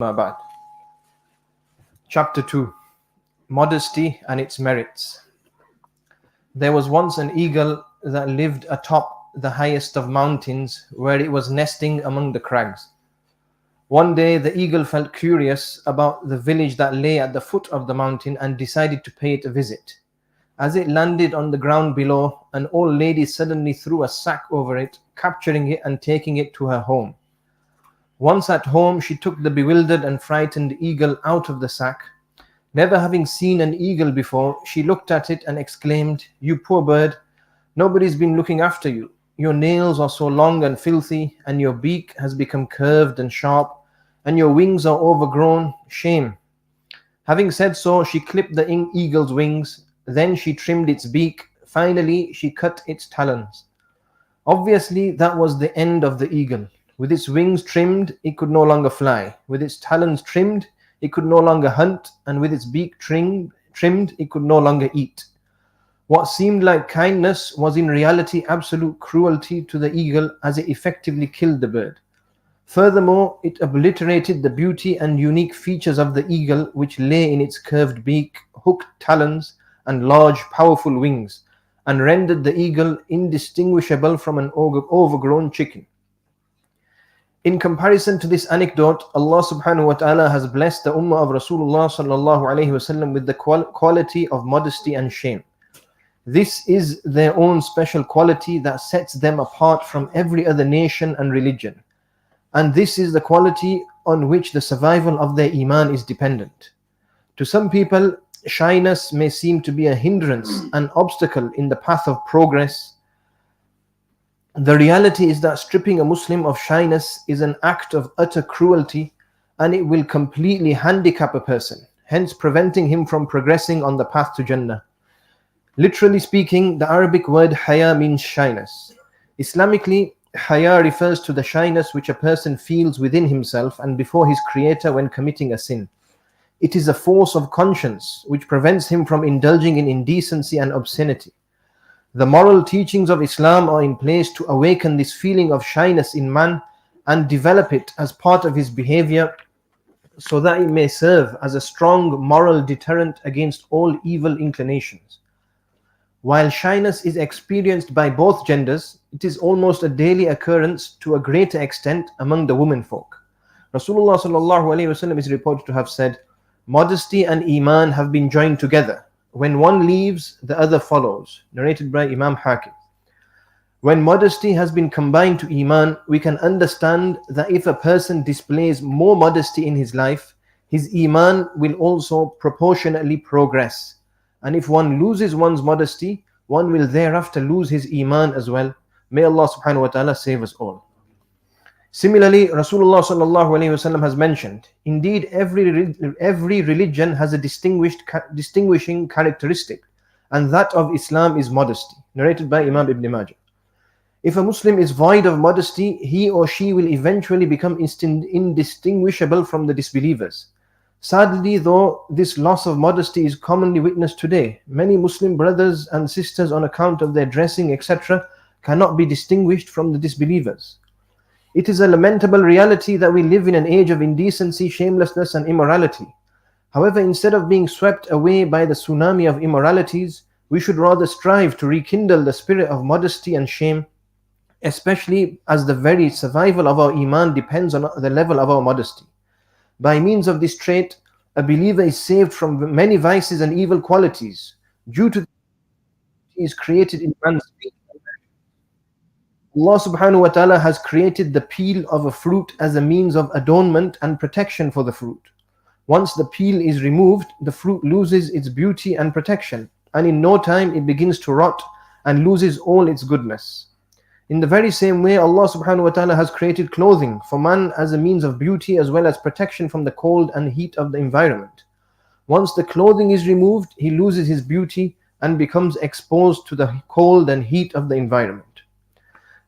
Ba'd. Chapter 2. Modesty and its merits. There was once an eagle that lived atop the highest of mountains, where it was nesting among the crags. One day the eagle felt curious about the village that lay at the foot of the mountain and decided to pay it a visit. As it landed on the ground below, an old lady suddenly threw a sack over it, capturing it and taking it to her home. Once at home, she took the bewildered and frightened eagle out of the sack. Never having seen an eagle before, she looked at it and exclaimed, "You poor bird, nobody's been looking after you. Your nails are so long and filthy, and your beak has become curved and sharp, and your wings are overgrown. Shame." Having said so, she clipped the eagle's wings. Then she trimmed its beak. Finally, she cut its talons. Obviously, that was the end of the eagle. With its wings trimmed, it could no longer fly. With its talons trimmed, it could no longer hunt. And with its beak trimmed, it could no longer eat. What seemed like kindness was in reality absolute cruelty to the eagle, as it effectively killed the bird. Furthermore, it obliterated the beauty and unique features of the eagle, which lay in its curved beak, hooked talons, and large, powerful wings, and rendered the eagle indistinguishable from an overgrown chicken. In comparison to this anecdote, Allah subhanahu wa ta'ala has blessed the ummah of Rasulullah sallallahu alayhi wasallam with the quality of modesty and shame. This is their own special quality that sets them apart from every other nation and religion. And this is the quality on which the survival of their iman is dependent. To some people, shyness may seem to be a hindrance, an obstacle in the path of progress. The reality is that stripping a Muslim of shyness is an act of utter cruelty, and it will completely handicap a person, hence preventing him from progressing on the path to Jannah. Literally speaking, the Arabic word haya means shyness. Islamically, haya refers to the shyness which a person feels within himself and before his creator when committing a sin. It is a force of conscience which prevents him from indulging in indecency and obscenity. The moral teachings of Islam are in place to awaken this feeling of shyness in man and develop it as part of his behavior, so that it may serve as a strong moral deterrent against all evil inclinations. While shyness is experienced by both genders, it is almost a daily occurrence to a greater extent among the womenfolk. Rasulullah sallallahu alaihi wasallam is reported to have said, "Modesty and iman have been joined together. When one leaves, the other follows." Narrated by Imam Hakim. When modesty has been combined to iman, we can understand that if a person displays more modesty in his life, his iman will also proportionately progress. And if one loses one's modesty, one will thereafter lose his iman as well. May Allah subhanahu wa ta'ala save us all. Similarly, Rasulullah sallallahu alaihi wasallam has mentioned, indeed every religion has a distinguishing characteristic, and that of Islam is modesty. Narrated by Imam Ibn Majah. If a Muslim is void of modesty, he or she will eventually become indistinguishable from the disbelievers. Sadly, though, this loss of modesty is commonly witnessed today. Many Muslim brothers and sisters, on account of their dressing, etc., cannot be distinguished from the disbelievers. It is a lamentable reality that we live in an age of indecency, shamelessness, and immorality. However, instead of being swept away by the tsunami of immoralities, we should rather strive to rekindle the spirit of modesty and shame, especially as the very survival of our iman depends on the level of our modesty. By means of this trait, a believer is saved from many vices and evil qualities due to he is created in man's speech. Allah subhanahu wa ta'ala has created the peel of a fruit as a means of adornment and protection for the fruit. Once the peel is removed, the fruit loses its beauty and protection, and in no time it begins to rot and loses all its goodness. In the very same way, Allah subhanahu wa ta'ala has created clothing for man as a means of beauty as well as protection from the cold and heat of the environment. Once the clothing is removed, he loses his beauty and becomes exposed to the cold and heat of the environment.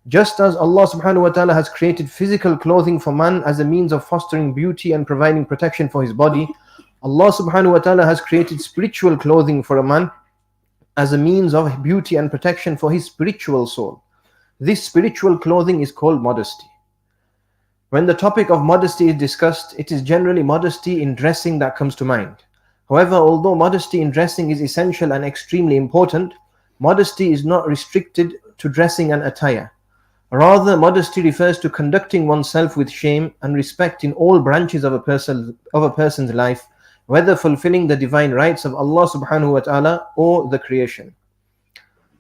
Just as Allah subhanahu wa ta'ala has created physical clothing for man as a means of fostering beauty and providing protection for his body, Allah subhanahu wa ta'ala has created spiritual clothing for a man as a means of beauty and protection for his spiritual soul. This spiritual clothing is called modesty. When the topic of modesty is discussed, it is generally modesty in dressing that comes to mind. However, although modesty in dressing is essential and extremely important, modesty is not restricted to dressing and attire. Rather, modesty refers to conducting oneself with shame and respect in all branches of a person's life, whether fulfilling the divine rights of Allah subhanahu wa ta'ala or the creation.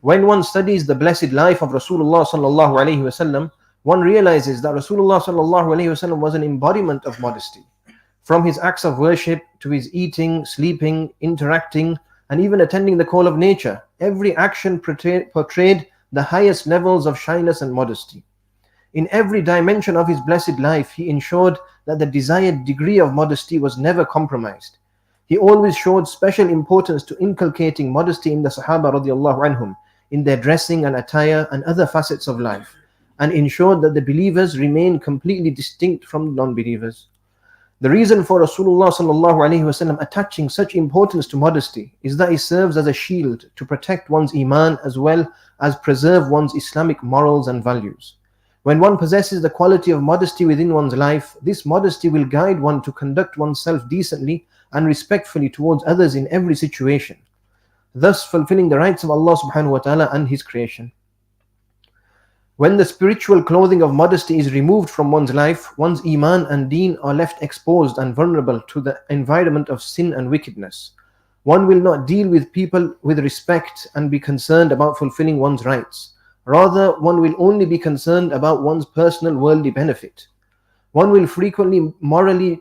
When one studies the blessed life of Rasulullah sallallahu alaihi wasallam, one realizes that Rasulullah sallallahu alaihi wasallam was an embodiment of modesty. From his acts of worship to his eating, sleeping, interacting, and even attending the call of nature, every action portrayed the highest levels of shyness and modesty. In every dimension of his blessed life, he ensured that the desired degree of modesty was never compromised. He always showed special importance to inculcating modesty in the Sahaba radiallahu anhum, in their dressing and attire and other facets of life, and ensured that the believers remain completely distinct from non-believers. The reason for Rasulullah sallallahu alaihi wasallam attaching such importance to modesty is that it serves as a shield to protect one's iman as well as preserve one's Islamic morals and values. When one possesses the quality of modesty within one's life, this modesty will guide one to conduct oneself decently and respectfully towards others in every situation, thus fulfilling the rights of Allah subhanahu wa ta'ala and His creation. When the spiritual clothing of modesty is removed from one's life, one's iman and deen are left exposed and vulnerable to the environment of sin and wickedness. One will not deal with people with respect and be concerned about fulfilling one's rights. Rather, one will only be concerned about one's personal worldly benefit. One will frequent morally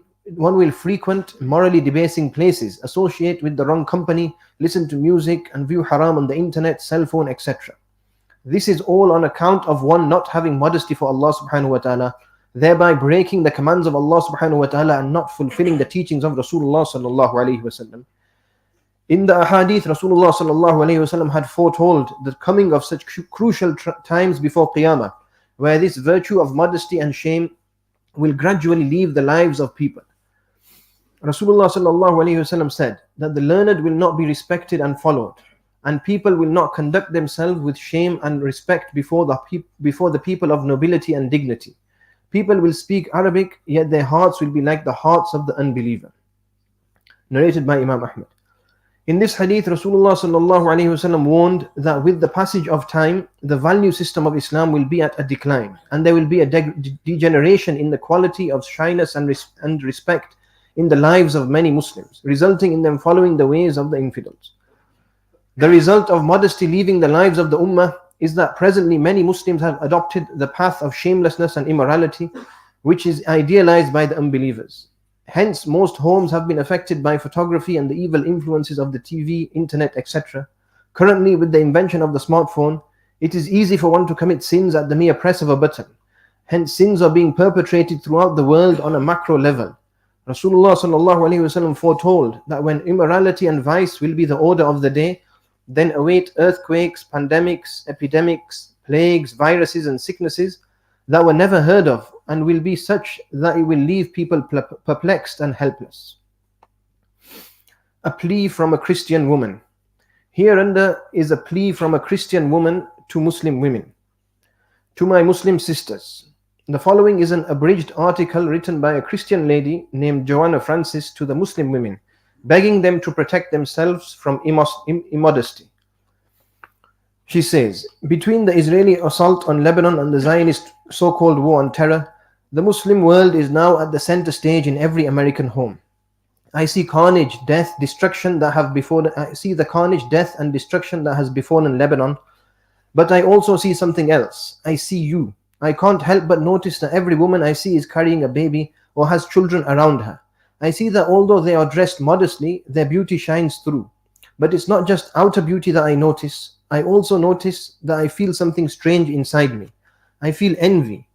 debasing places, associate with the wrong company, listen to music and view haram on the internet, cell phone, etc. This is all on account of one not having modesty for Allah subhanahu wa ta'ala, thereby breaking the commands of Allah subhanahu wa ta'ala and not fulfilling the teachings of Rasulullah sallallahu alayhi wasallam. In the ahadith, Rasulullah sallallahu alayhi wasallam had foretold the coming of such crucial times before Qiyamah, where this virtue of modesty and shame will gradually leave the lives of people. Rasulullah sallallahu alayhi wasallam said that the learned will not be respected and followed, and people will not conduct themselves with shame and respect before the people of nobility and dignity. People will speak Arabic, yet their hearts will be like the hearts of the unbeliever. Narrated by Imam Ahmad. In this hadith, Rasulullah sallallahu alaihi wasallam warned that with the passage of time, the value system of Islam will be at a decline, and there will be a degeneration in the quality of shyness and respect in the lives of many Muslims, resulting in them following the ways of the infidels. The result of modesty leaving the lives of the Ummah is that presently many Muslims have adopted the path of shamelessness and immorality, which is idealized by the unbelievers. Hence, most homes have been affected by photography and the evil influences of the TV, internet, etc. Currently, with the invention of the smartphone, it is easy for one to commit sins at the mere press of a button. Hence, sins are being perpetrated throughout the world on a macro level. Rasulullah sallallahu alaihi wasallam foretold that when immorality and vice will be the order of the day, then await earthquakes, pandemics, epidemics, plagues, viruses and sicknesses that were never heard of, and will be such that it will leave people perplexed and helpless. A plea from a Christian woman. Hereunder is a plea from a Christian woman to Muslim women. To my Muslim sisters, the following is an abridged article written by a Christian lady named Joanna Francis to the Muslim women, begging them to protect themselves from immodesty. She says, between the Israeli assault on Lebanon and the Zionist so-called war on terror, the Muslim world is now at the center stage in every American home. I see carnage, death, destruction that have befallen. I see the carnage, death, and destruction that has befallen Lebanon, but I also see something else. I see you. I can't help but notice that every woman I see is carrying a baby or has children around her. I see that although they are dressed modestly, their beauty shines through. But it's not just outer beauty that I notice. I also notice that I feel something strange inside me. I feel envy.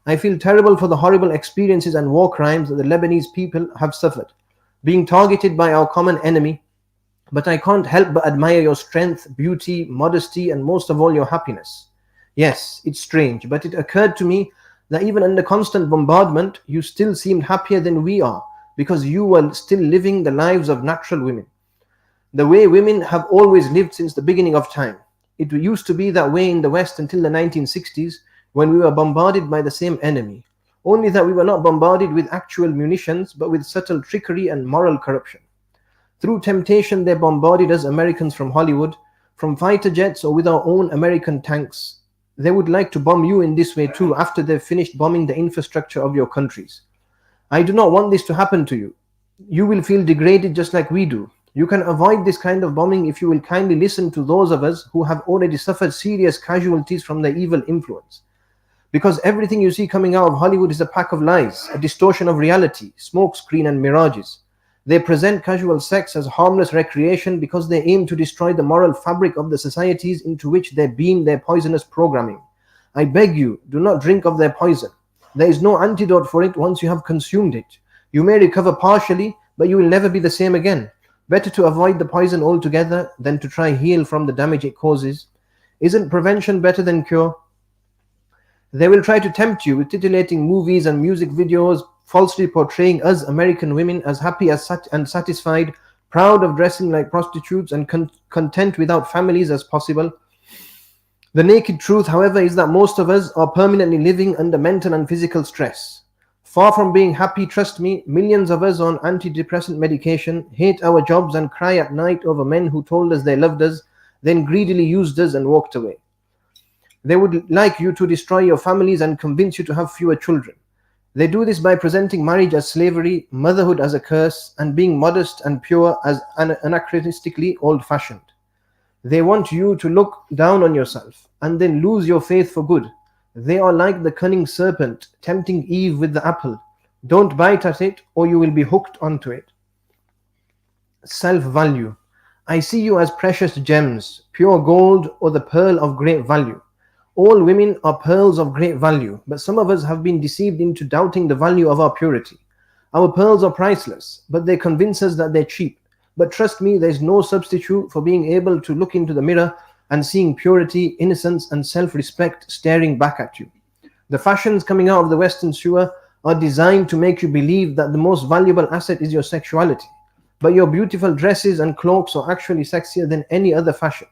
I feel terrible for the horrible experiences and war crimes that the Lebanese people have suffered, being targeted by our common enemy. But I can't help but admire your strength, beauty, modesty, and most of all your happiness. Yes, it's strange, but it occurred to me that even under constant bombardment, you still seemed happier than we are, because you were still living the lives of natural women, the way women have always lived since the beginning of time. It used to be that way in the West until the 1960s, when we were bombarded by the same enemy. only that we were not bombarded with actual munitions, but with subtle trickery and moral corruption. Through temptation, they bombarded us Americans from Hollywood, from fighter jets or with our own American tanks. They would like to bomb you in this way too after they've finished bombing the infrastructure of your countries. I do not want this to happen to you. You will feel degraded just like we do. You can avoid this kind of bombing if you will kindly listen to those of us who have already suffered serious casualties from their evil influence. Because everything you see coming out of Hollywood is a pack of lies, a distortion of reality, smokescreen and mirages. They present casual sex as harmless recreation because they aim to destroy the moral fabric of the societies into which they beam their poisonous programming. I beg you, do not drink of their poison. There is no antidote for it once you have consumed it. You may recover partially, but you will never be the same again. Better to avoid the poison altogether than to try heal from the damage it causes. Isn't prevention better than cure? They will try to tempt you with titillating movies and music videos, falsely portraying us American women as happy and satisfied, proud of dressing like prostitutes and content without families as possible. The naked truth, however, is that most of us are permanently living under mental and physical stress. Far from being happy, trust me, millions of us on antidepressant medication hate our jobs and cry at night over men who told us they loved us, then greedily used us and walked away. They would like you to destroy your families and convince you to have fewer children. They do this by presenting marriage as slavery, motherhood as a curse, and being modest and pure as anachronistically old-fashioned. They want you to look down on yourself and then lose your faith for good. They are like the cunning serpent tempting Eve with the apple. Don't bite at it or you will be hooked onto it. Self-value. I see you as precious gems, pure gold or the pearl of great value. All women are pearls of great value, but some of us have been deceived into doubting the value of our purity. Our pearls are priceless, but they convince us that they're cheap. But trust me, there's no substitute for being able to look into the mirror and seeing purity, innocence, and self-respect staring back at you. The fashions coming out of the Western sewer are designed to make you believe that the most valuable asset is your sexuality. But your beautiful dresses and cloaks are actually sexier than any other fashion,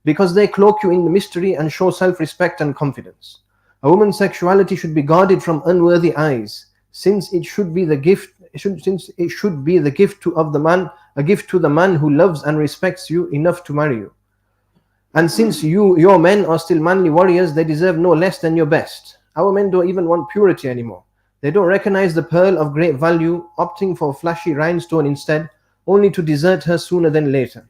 because they cloak you in the mystery and show self-respect and confidence. A woman's sexuality should be guarded from unworthy eyes, since it should be the gift of the man, a gift to the man who loves and respects you enough to marry you. And since your men are still manly warriors, they deserve no less than your best. Our men don't even want purity anymore. They don't recognize the pearl of great value, opting for a flashy rhinestone instead, only to desert her sooner than later.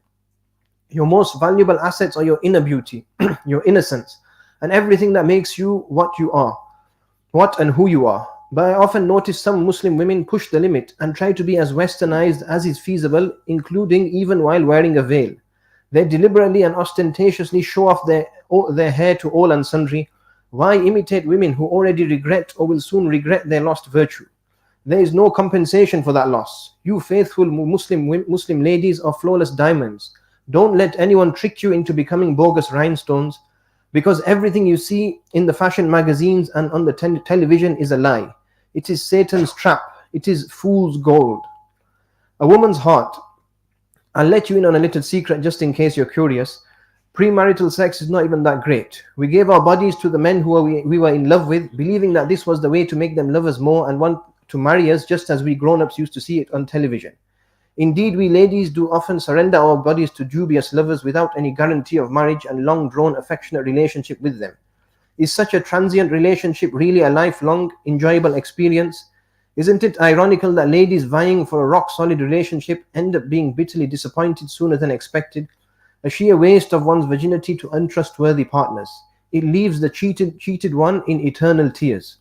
Your most valuable assets are your inner beauty, your innocence, and everything that makes you what and who you are. But I often notice some Muslim women push the limit and try to be as westernized as is feasible, including even while wearing a veil. They deliberately and ostentatiously show off their hair to all and sundry. Why imitate women who already regret or will soon regret their lost virtue? There is no compensation for that loss. You faithful Muslim ladies are flawless diamonds. Don't let anyone trick you into becoming bogus rhinestones, because everything you see in the fashion magazines and on the television is a lie. It is Satan's trap. It is fool's gold. A woman's heart. I'll let you in on a little secret just in case you're curious. Premarital sex is not even that great. We gave our bodies to the men who we were in love with, believing that this was the way to make them love us more and want to marry us, just as we grown-ups used to see it on television. Indeed, we ladies do often surrender our bodies to dubious lovers without any guarantee of marriage and long-drawn affectionate relationship with them. Is such a transient relationship really a lifelong, enjoyable experience? Isn't it ironical that ladies vying for a rock-solid relationship end up being bitterly disappointed sooner than expected? A sheer waste of one's virginity to untrustworthy partners. It leaves the cheated one in eternal tears.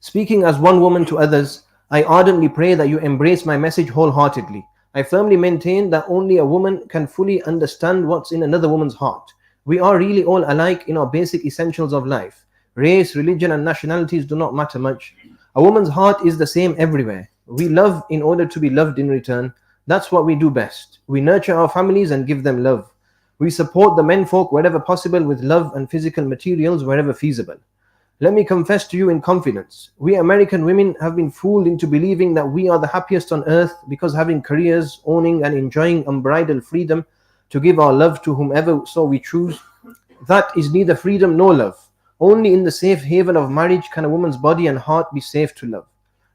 Speaking as one woman to others, I ardently pray that you embrace my message wholeheartedly. I firmly maintain that only a woman can fully understand what's in another woman's heart. We are really all alike in our basic essentials of life. Race, religion, and nationalities do not matter much. A woman's heart is the same everywhere. We love in order to be loved in return. That's what we do best. We nurture our families and give them love. We support the menfolk wherever possible with love and physical materials wherever feasible. Let me confess to you in confidence, we American women have been fooled into believing that we are the happiest on earth because having careers, owning and enjoying unbridled freedom to give our love to whomever so we choose, that is neither freedom nor love. Only in the safe haven of marriage can a woman's body and heart be safe to love.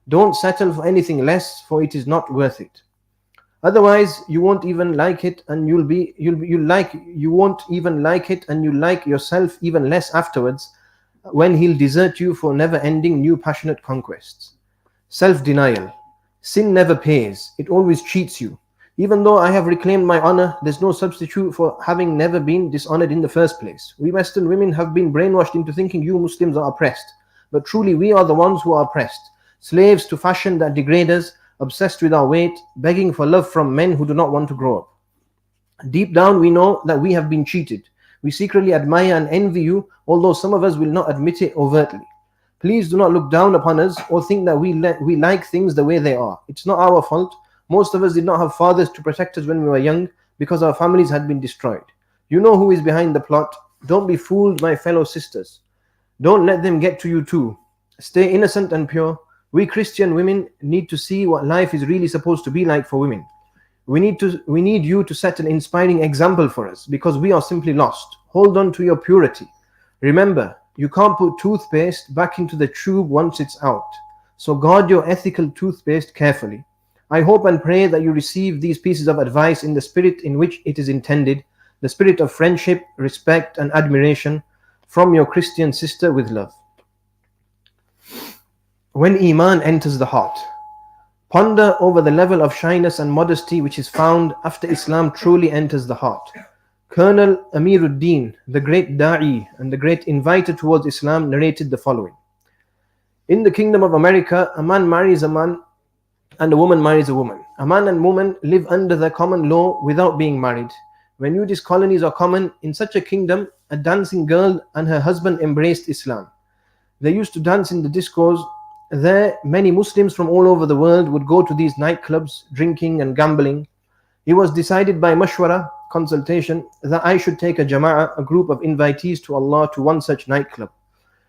Don't settle for anything less, for it is not worth it. Otherwise, you won't even like it, and you won't even like it, and you like yourself even less afterwards, when he'll desert you for never-ending new passionate conquests. Self-denial. Sin never pays; it always cheats you. Even though I have reclaimed my honor, there's no substitute for having never been dishonored in the first place. We Western women have been brainwashed into thinking you Muslims are oppressed, but truly we are the ones who are oppressed. Slaves to fashion that degrade us, obsessed with our weight, begging for love from men who do not want to grow up. Deep down, we know that we have been cheated. We secretly admire and envy you, although some of us will not admit it overtly. Please do not look down upon us or think that we like things the way they are. It's not our fault. Most of us did not have fathers to protect us when we were young because our families had been destroyed. You know who is behind the plot. Don't be fooled, my fellow sisters. Don't let them get to you too. Stay innocent and pure. We Christian women need to see what life is really supposed to be like for women. We need you to set an inspiring example for us because we are simply lost. Hold on to your purity. Remember, you can't put toothpaste back into the tube once it's out. So guard your ethical toothpaste carefully. I hope and pray that you receive these pieces of advice in the spirit in which it is intended, the spirit of friendship, respect, and admiration from your Christian sister with love. When Iman enters the heart. Ponder over the level of shyness and modesty which is found after Islam truly enters the heart. Colonel Amiruddin, the great Da'i and the great inviter towards Islam, narrated the following. In the Kingdom of America, a man marries a man and a woman marries a woman. A man and woman live under the common law without being married. When nudist colonies are common, in such a kingdom, a dancing girl and her husband embraced Islam. They used to dance in the discos. There, many Muslims from all over the world would go to these nightclubs, drinking and gambling. It was decided by mashwara, consultation, that I should take a jama'ah, a group of invitees to Allah, to one such nightclub.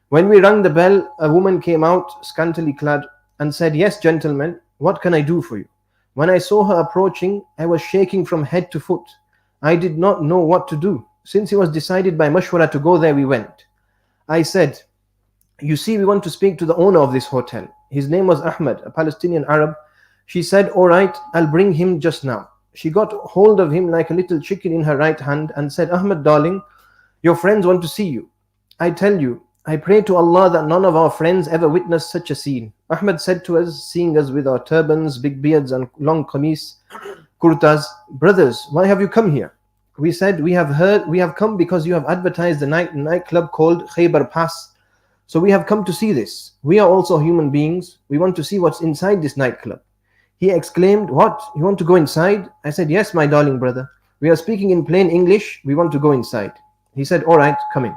When we rang the bell, a woman came out, scantily clad, and said, "Yes, gentlemen, what can I do for you?" When I saw her approaching, I was shaking from head to foot. I did not know what to do. Since it was decided by mashwara to go there, we went. I said, "You see, we want to speak to the owner of this hotel." His name was Ahmed, a Palestinian Arab. She said, "All right, I'll bring him just now." She got hold of him like a little chicken in her right hand and said, "Ahmed, darling, your friends want to see you. I tell you, I pray to Allah that none of our friends ever witnessed such a scene." Ahmed said to us, seeing us with our turbans, big beards and long qamis, kurtas, "Brothers, why have you come here?" We said, we have come because you have advertised the nightclub called Khaybar Pass. So we have come to see this. We are also human beings. We want to see what's inside this nightclub. He exclaimed, "What? You want to go inside?" I said, "Yes, my darling brother. We are speaking in plain English. We want to go inside." He said, "All right, come in."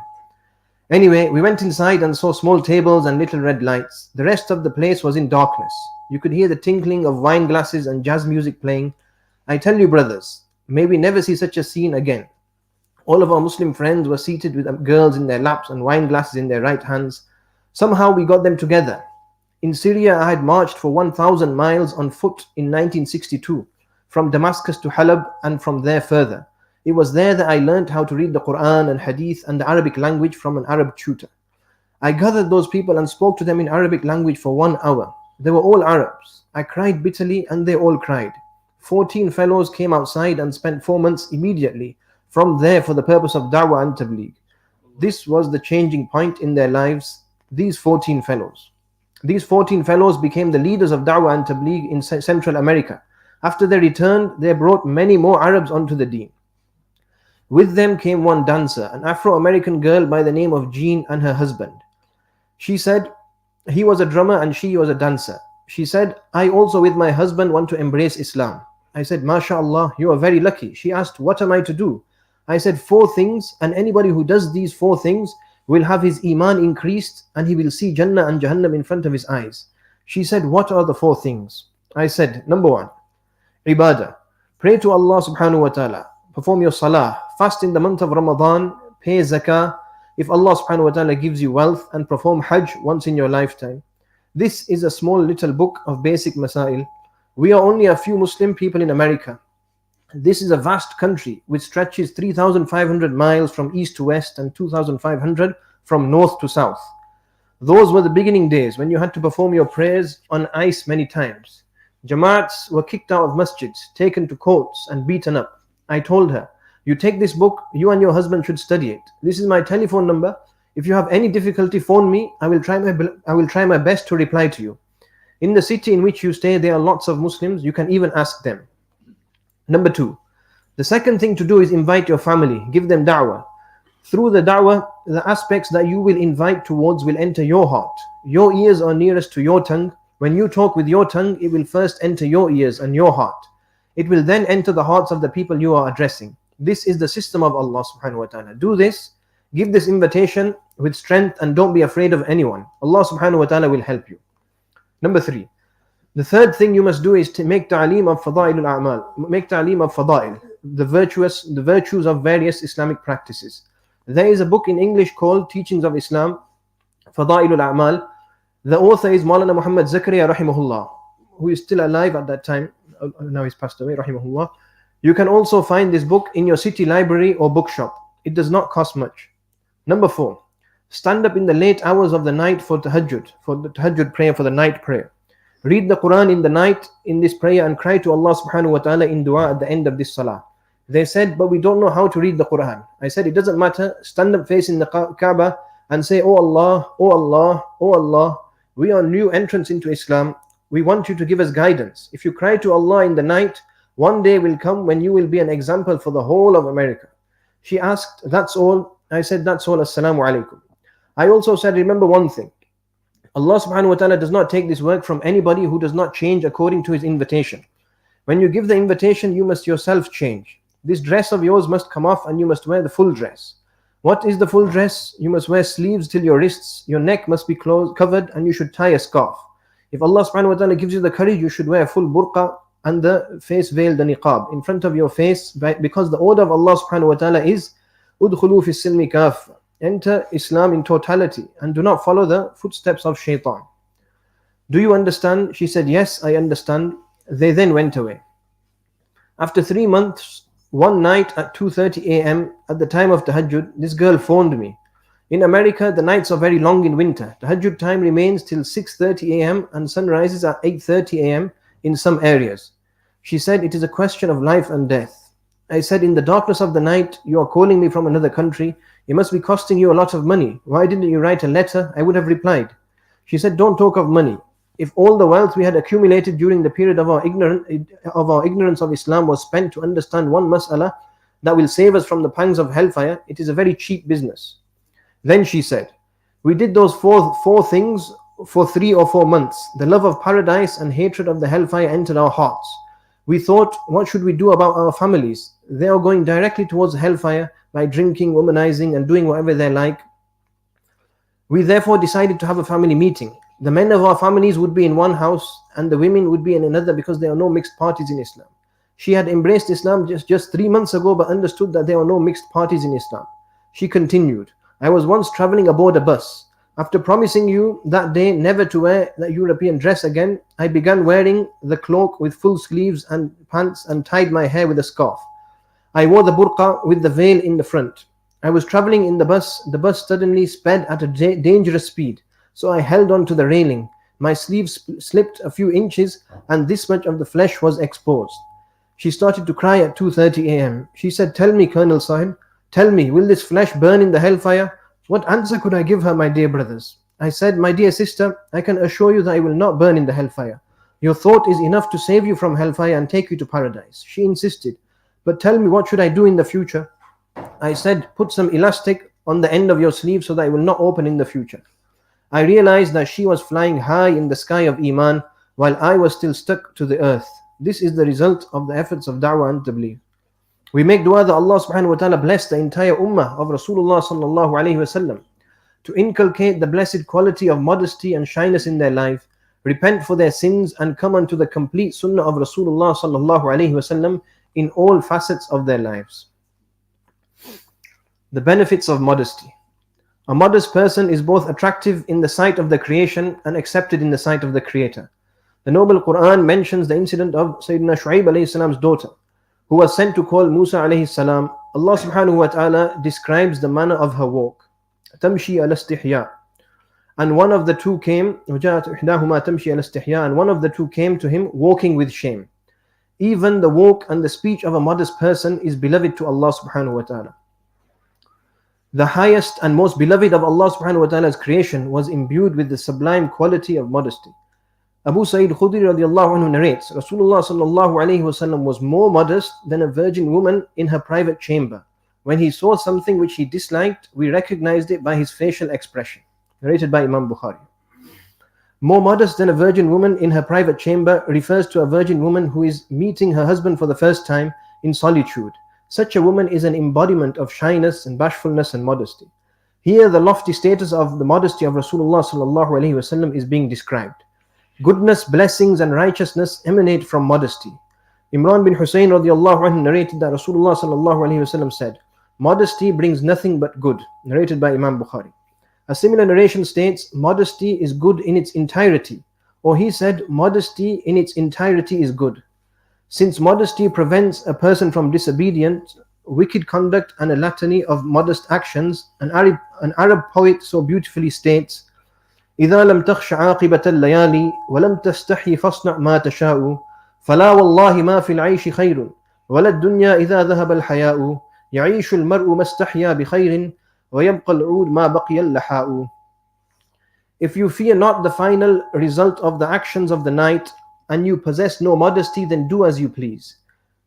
Anyway, we went inside and saw small tables and little red lights. The rest of the place was in darkness. You could hear the tinkling of wine glasses and jazz music playing. I tell you, brothers, may we never see such a scene again. All of our Muslim friends were seated with girls in their laps and wine glasses in their right hands. Somehow we got them together. In Syria, I had marched for 1,000 miles on foot in 1962, from Damascus to Halab and from there further. It was there that I learned how to read the Quran and Hadith and the Arabic language from an Arab tutor. I gathered those people and spoke to them in Arabic language for 1 hour. They were all Arabs. I cried bitterly and they all cried. 14 fellows came outside and spent 4 months immediately from there for the purpose of da'wah and tabligh. This was the changing point in their lives, these 14 fellows. These 14 fellows became the leaders of da'wah and tabligh in Central America. After they returned, they brought many more Arabs onto the deen. With them came one dancer, an Afro-American girl by the name of Jean, and her husband. She said, he was a drummer and she was a dancer. She said, "I also with my husband want to embrace Islam." I said, "MashaAllah, you are very lucky." She asked, "What am I to do?" I said, 4 things, and anybody who does these 4 things will have his Iman increased and he will see Jannah and Jahannam in front of his eyes. She said, "What are the 4 things?" I said, "Number 1, ibadah. Pray to Allah subhanahu wa ta'ala. Perform your salah. Fast in the month of Ramadan. Pay zakah if Allah subhanahu wa ta'ala gives you wealth, and perform hajj once in your lifetime." This is a small little book of basic masail. We are only a few Muslim people in America. This is a vast country which stretches 3,500 miles from east to west and 2,500 from north to south. Those were the beginning days when you had to perform your prayers on ice many times. Jamaats were kicked out of masjids, taken to courts and beaten up. I told her, you take this book, you and your husband should study it. This is my telephone number. If you have any difficulty, phone me. I will try my best to reply to you. In the city in which you stay, there are lots of Muslims. You can even ask them. Number 2, the second thing to do is invite your family. Give them da'wah. Through the da'wah, the aspects that you will invite towards will enter your heart. Your ears are nearest to your tongue. When you talk with your tongue, it will first enter your ears and your heart. It will then enter the hearts of the people you are addressing. This is the system of Allah subhanahu wa ta'ala. Do this, give this invitation with strength, and don't be afraid of anyone. Allah subhanahu wa ta'ala will help you. Number 3, the third thing you must do is to make ta'aleem of fada'il al-a'mal. Make ta'aleem of fada'il, the virtues of various Islamic practices. There is a book in English called Teachings of Islam, Fada'il al-a'mal. The author is Maulana Muhammad Zakaria rahimahullah, who is still alive at that time. Now he's passed away, rahimahullah. You can also find this book in your city library or bookshop. It does not cost much. Number 4, stand up in the late hours of the night for the tahajjud prayer, for the night prayer. Read the Quran in the night in this prayer and cry to Allah subhanahu wa ta'ala in dua at the end of this salah. They said, but we don't know how to read the Quran. I said, it doesn't matter. Stand up facing the Kaaba and say, Oh Allah, Oh Allah, Oh Allah, we are new entrants into Islam. We want you to give us guidance. If you cry to Allah in the night, one day will come when you will be an example for the whole of America. She asked, that's all? I said, that's all. Assalamu alaikum. I also said, remember one thing. Allah subhanahu wa ta'ala does not take this work from anybody who does not change according to his invitation. When you give the invitation, you must yourself change. This dress of yours must come off and you must wear the full dress. What is the full dress? You must wear sleeves till your wrists. Your neck must be covered and you should tie a scarf. If Allah subhanahu wa ta'ala gives you the courage, you should wear a full burqa and the face veil, the niqab, in front of your face, because the order of Allah subhanahu wa ta'ala is udkhulu fi silmi kaffa. Enter Islam in totality and do not follow the footsteps of shaitan. Do you understand? She said, yes, I understand. They then went away. After 3 months, one night at 2:30 a.m. at the time of tahajjud, this girl phoned me. In America, the nights are very long in winter. Tahajjud time remains till 6:30 a.m. and sun rises at 8:30 a.m. in some areas. She said, it is a question of life and death. I said, in the darkness of the night, you are calling me from another country. It must be costing you a lot of money. Why didn't you write a letter? I would have replied. She said, don't talk of money. If all the wealth we had accumulated during the period of our ignorance of Islam was spent to understand one mas'ala that will save us from the pangs of hellfire, it is a very cheap business. Then she said, we did those four things for 3 or 4 months. The love of paradise and hatred of the hellfire entered our hearts. We thought, what should we do about our families? They are going directly towards hellfire by drinking, womanizing, and doing whatever they like. We therefore decided to have a family meeting. The men of our families would be in one house and the women would be in another, because there are no mixed parties in Islam. She had embraced Islam just 3 months ago but understood that there are no mixed parties in Islam. She continued, I was once traveling aboard a bus. After promising you that day never to wear the European dress again, I began wearing the cloak with full sleeves and pants and tied my hair with a scarf. I wore the burqa with the veil in the front. I was traveling in the bus. The bus suddenly sped at a dangerous speed. So I held on to the railing. My sleeves slipped a few inches and this much of the flesh was exposed. She started to cry at 2:30 a.m. She said, tell me, Colonel Sahib, tell me, will this flesh burn in the hellfire? What answer could I give her, my dear brothers? I said, my dear sister, I can assure you that I will not burn in the hellfire. Your thought is enough to save you from hellfire and take you to paradise. She insisted, but tell me, what should I do in the future? I said, put some elastic on the end of your sleeve so that it will not open in the future. I realized that she was flying high in the sky of Iman while I was still stuck to the earth. This is the result of the efforts of da'wah and tabligh. We make dua that Allah subhanahu wa ta'ala bless the entire ummah of Rasulullah sallallahu alayhi wasallam, to inculcate the blessed quality of modesty and shyness in their life, repent for their sins and come unto the complete sunnah of Rasulullah sallallahu alayhi wasallam in all facets of their lives. The benefits of modesty. A modest person is both attractive in the sight of the creation and accepted in the sight of the Creator. The Noble Quran mentions the incident of Sayyidina Shu'aib alayhi salam's daughter, who was sent to call Musa alayhi salam. Allah subhanahu wa ta'ala describes the manner of her walk. تمشي على استحياء. And one of the two came, وجاءت إحداهما تمشي على استحياء, and one of the two came to him walking with shame. Even the walk and the speech of a modest person is beloved to Allah subhanahu wa ta'ala. The highest and most beloved of Allah subhanahu wa ta'ala's creation was imbued with the sublime quality of modesty. Abu Sa'id Khudri radiallahu anhu narrates, Rasulullah sallallahu alayhi wasallam was more modest than a virgin woman in her private chamber. When he saw something which he disliked, we recognized it by his facial expression. Narrated by Imam Bukhari. More modest than a virgin woman in her private chamber refers to a virgin woman who is meeting her husband for the first time in solitude. Such a woman is an embodiment of shyness and bashfulness and modesty. Here the lofty status of the modesty of Rasulullah sallallahu alaihi wasallam is being described. Goodness, blessings and righteousness emanate from modesty. Imran bin Hussein radiallahu anhu narrated that Rasulullah sallallahu alaihi wasallam said, modesty brings nothing but good. Narrated by Imam Bukhari. A similar narration states, modesty is good in its entirety. Or he said, modesty in its entirety is good. Since modesty prevents a person from disobedience, wicked conduct and a litany of modest actions, an Arab poet so beautifully states, إذا لم تخش عاقبة الليالي ولم تستحي فاصنع ما تشاء فلا والله ما في العيش خير ولا الدنيا إذا ذهب الحياء يعيش المرء ما استحيا بخير ويبقى العود ما بقي اللحاء. If you fear not the final result of the actions of the night, and you possess no modesty, then do as you please.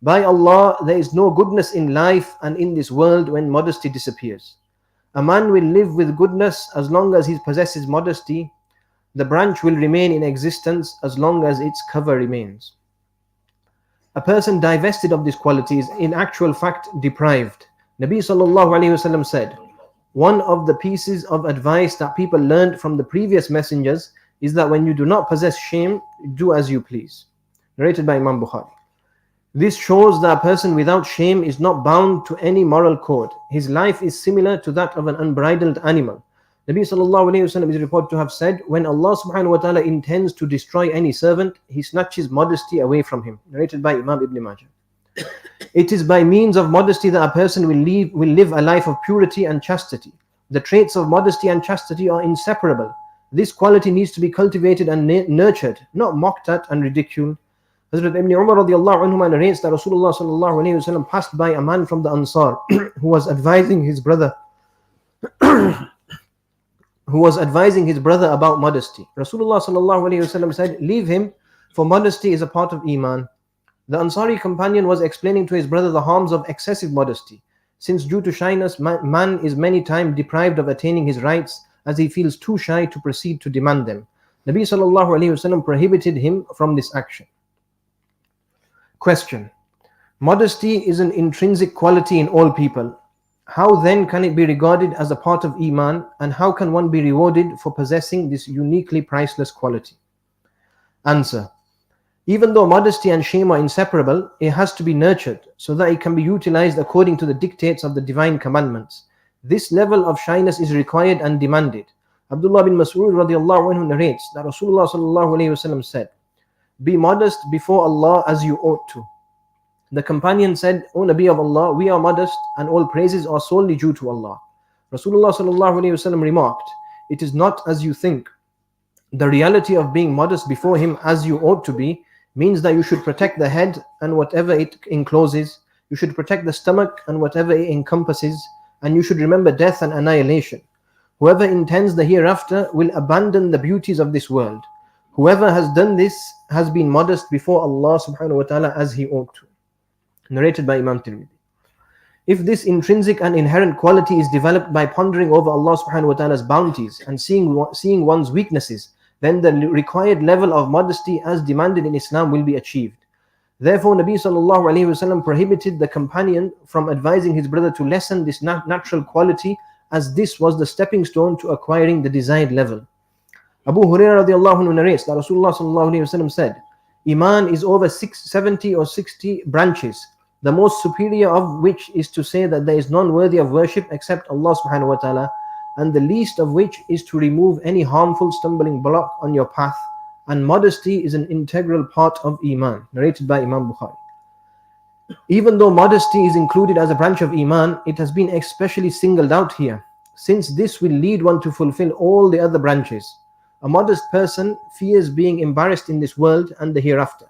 By Allah, there is no goodness in life and in this world when modesty disappears. A man will live with goodness as long as he possesses modesty. The branch will remain in existence as long as its cover remains. A person divested of this quality is in actual fact deprived. Nabi sallallahu alayhi wasallam said, one of the pieces of advice that people learned from the previous messengers is that when you do not possess shame, do as you please. Narrated by Imam Bukhari. This shows that a person without shame is not bound to any moral code. His life is similar to that of an unbridled animal. Nabi sallallahu alayhi wasallam is reported to have said, when Allah subhanahu wa ta'ala intends to destroy any servant, he snatches modesty away from him. Narrated by Imam Ibn Majah. It is by means of modesty that a person will live a life of purity and chastity. The traits of modesty and chastity are inseparable. This quality needs to be cultivated and nurtured, not mocked at and ridiculed. Hazrat Ibn Umar radiallahu anhu narrates that Rasulullah sallallahu alayhi wasallam passed by a man from the Ansar who was advising his brother about modesty. Rasulullah sallallahu alayhi wasallam said, leave him, for modesty is a part of Iman. The Ansari companion was explaining to his brother the harms of excessive modesty, since due to shyness man is many times deprived of attaining his rights as he feels too shy to proceed to demand them. Nabi sallallahu alayhi wasallam prohibited him from this action. Question: modesty is an intrinsic quality in all people. How then can it be regarded as a part of Iman, and how can one be rewarded for possessing this uniquely priceless quality? Answer: even though modesty and shame are inseparable, it has to be nurtured so that it can be utilized according to the dictates of the divine commandments. This level of shyness is required and demanded. Abdullah bin Mas'ud radiallahu anhu narrates that Rasulullah sallallahu alayhi wasallam said, be modest before Allah as you ought to. The companion said, O Nabi of Allah, we are modest and all praises are solely due to Allah. Rasulullah sallallahu alayhi wasallam remarked, it is not as you think. The reality of being modest before Him as you ought to be means that you should protect the head and whatever it encloses, you should protect the stomach and whatever it encompasses, and you should remember death and annihilation. Whoever intends the hereafter will abandon the beauties of this world. Whoever has done this has been modest before Allah subhanahu wa ta'ala as he ought to. Narrated by Imam Tirmidhi. If this intrinsic and inherent quality is developed by pondering over Allah subhanahu wa ta'ala's bounties and seeing one's weaknesses, then the required level of modesty as demanded in Islam will be achieved. Therefore, Nabi sallallahu alayhi wasallam prohibited the companion from advising his brother to lessen this natural quality, as this was the stepping stone to acquiring the desired level. Abu Hurairah radiallahu anhu narrates that Rasulullah sallallahu alayhi wasallam said, Iman is over 70 or 60 branches, the most superior of which is to say that there is none worthy of worship except Allah subhanahu wa ta'ala, and the least of which is to remove any harmful stumbling block on your path, and modesty is an integral part of Iman. Narrated by Imam Bukhari. Even though modesty is included as a branch of Iman, it has been especially singled out here. since this will lead one to fulfill all the other branches. A modest person fears being embarrassed in this world and the hereafter.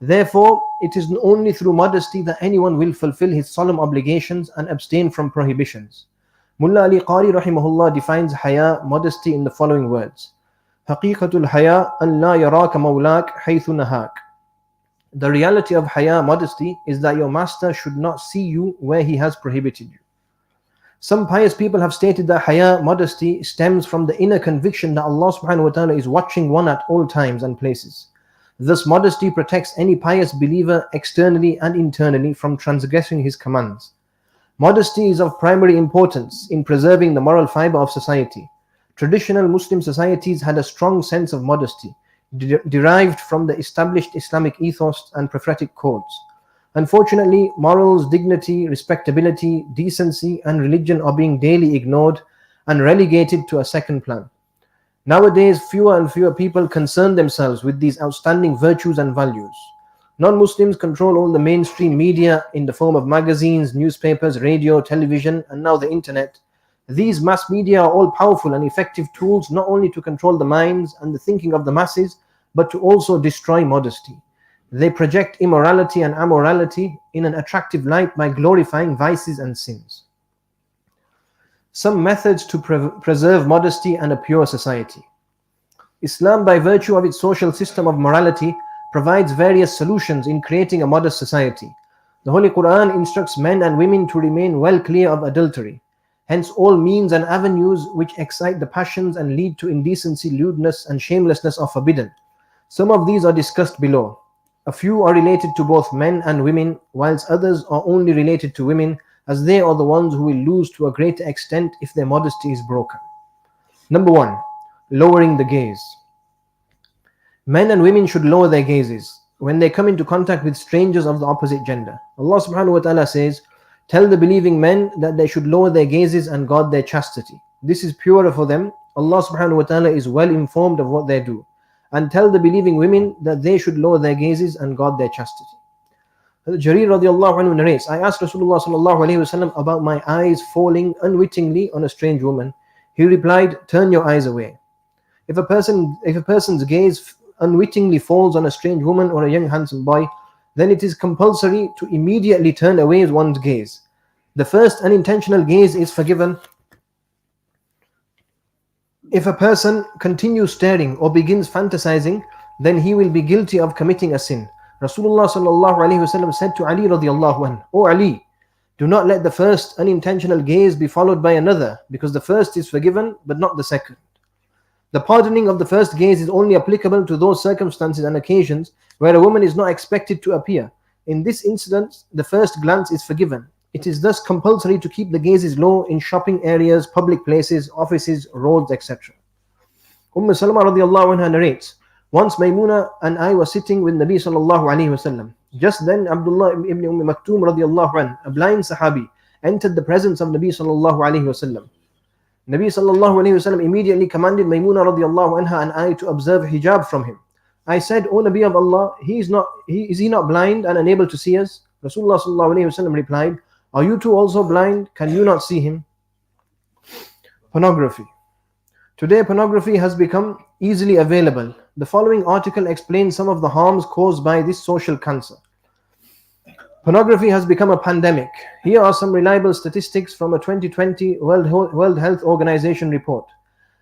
Therefore, it is only through modesty that anyone will fulfill his solemn obligations and abstain from prohibitions. Mullah Ali Qari rahimahullah defines haya, modesty, in the following words: Haqiqatul haya an la yaraka mawlak haythu nahak. The reality of haya, modesty, is that your master should not see you where he has prohibited you. Some pious people have stated that haya, modesty, stems from the inner conviction that Allah subhanahu wa ta'ala is watching one at all times and places. Thus, modesty protects any pious believer externally and internally from transgressing his commands. Modesty is of primary importance in preserving the moral fiber of society. Traditional Muslim societies had a strong sense of modesty, derived from the established Islamic ethos and prophetic codes. Unfortunately, morals, dignity, respectability, decency, and religion are being daily ignored and relegated to a second plan. Nowadays, fewer and fewer people concern themselves with these outstanding virtues and values. Non-Muslims control all the mainstream media in the form of magazines, newspapers, radio, television, and now the internet. These mass media are all powerful and effective tools not only to control the minds and the thinking of the masses, but to also destroy modesty. They project immorality and amorality in an attractive light by glorifying vices and sins. Some methods to preserve modesty and a pure society. Islam, by virtue of its social system of morality, provides various solutions in creating a modest society. The Holy Quran instructs men and women to remain well clear of adultery. Hence, all means and avenues which excite the passions and lead to indecency, lewdness, and shamelessness are forbidden. Some of these are discussed below. A few are related to both men and women, whilst others are only related to women, as they are the ones who will lose to a greater extent if their modesty is broken. Number 1. Lowering the gaze. Men and women should lower their gazes when they come into contact with strangers of the opposite gender. Allah subhanahu wa ta'ala says, "Tell the believing men that they should lower their gazes and guard their chastity. This is purer for them. Allah subhanahu wa ta'ala is well informed of what they do. And tell the believing women that they should lower their gazes and guard their chastity." Jarir radiallahu anhu narrates, I asked Rasulullah sallallahu alayhi wasallam about my eyes falling unwittingly on a strange woman. He replied, "Turn your eyes away." If a person's gaze unwittingly falls on a strange woman or a young handsome boy, then it is compulsory to immediately turn away one's gaze. The first unintentional gaze is forgiven. If a person continues staring or begins fantasizing, then he will be guilty of committing a sin. Rasulullah sallallahu alaihi wasallam said to Ali radiallahu anhu, "O Ali, do not let the first unintentional gaze be followed by another, because the first is forgiven but not the second." The pardoning of the first gaze is only applicable to those circumstances and occasions where a woman is not expected to appear. In this incident, the first glance is forgiven. It is thus compulsory to keep the gazes low in shopping areas, public places, offices, roads, etc. Salama radiallahu anha narrates, once Maymuna and I were sitting with Nabi sallallahu alayhi wasallam. Just then Abdullah ibn Maktoum radiallahu anhu, a blind sahabi, entered the presence of Nabi sallallahu alayhi wasallam. Nabi sallallahu alayhi wasallam immediately commanded Maymuna radiallahu anha and I to observe hijab from him. I said, "O Nabi of Allah, is he not blind and unable to see us?" Rasulullah sallallahu alayhi wasallam replied, "Are you too also blind? Can you not see him?" Pornography. Today, pornography has become easily available. The following article explains some of the harms caused by this social cancer. Pornography has become a pandemic. Here are some reliable statistics from a 2020 World Health Organization report.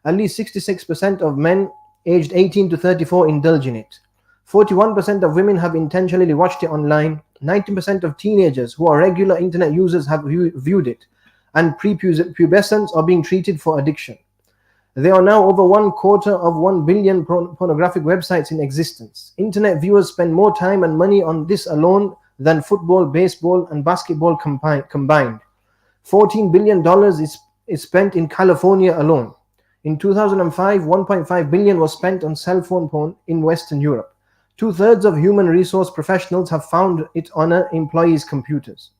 At least 66% of men aged 18 to 34 indulge in it. 41% of women have intentionally watched it online. 90% of teenagers who are regular internet users have viewed it. And prepubescents are being treated for addiction. There are now over 1/4 billion pornographic websites in existence. Internet viewers spend more time and money on this alone than football, baseball, and basketball combined. $14 billion is spent in California alone. In 2005, $1.5 billion was spent on cell phone porn in Western Europe. 2/3 of human resource professionals have found it on an employees' computers.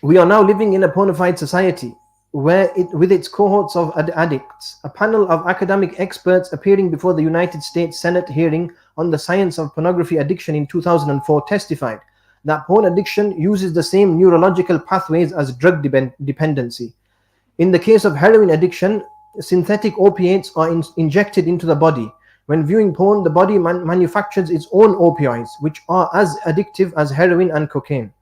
We are now living in a pornified society with its cohorts of addicts. A panel of academic experts appearing before the United States Senate hearing on the science of pornography addiction in 2004 testified that porn addiction uses the same neurological pathways as drug dependency. In the case of heroin addiction, synthetic opiates are injected into the body. When viewing porn, the body manufactures its own opioids, which are as addictive as heroin and cocaine.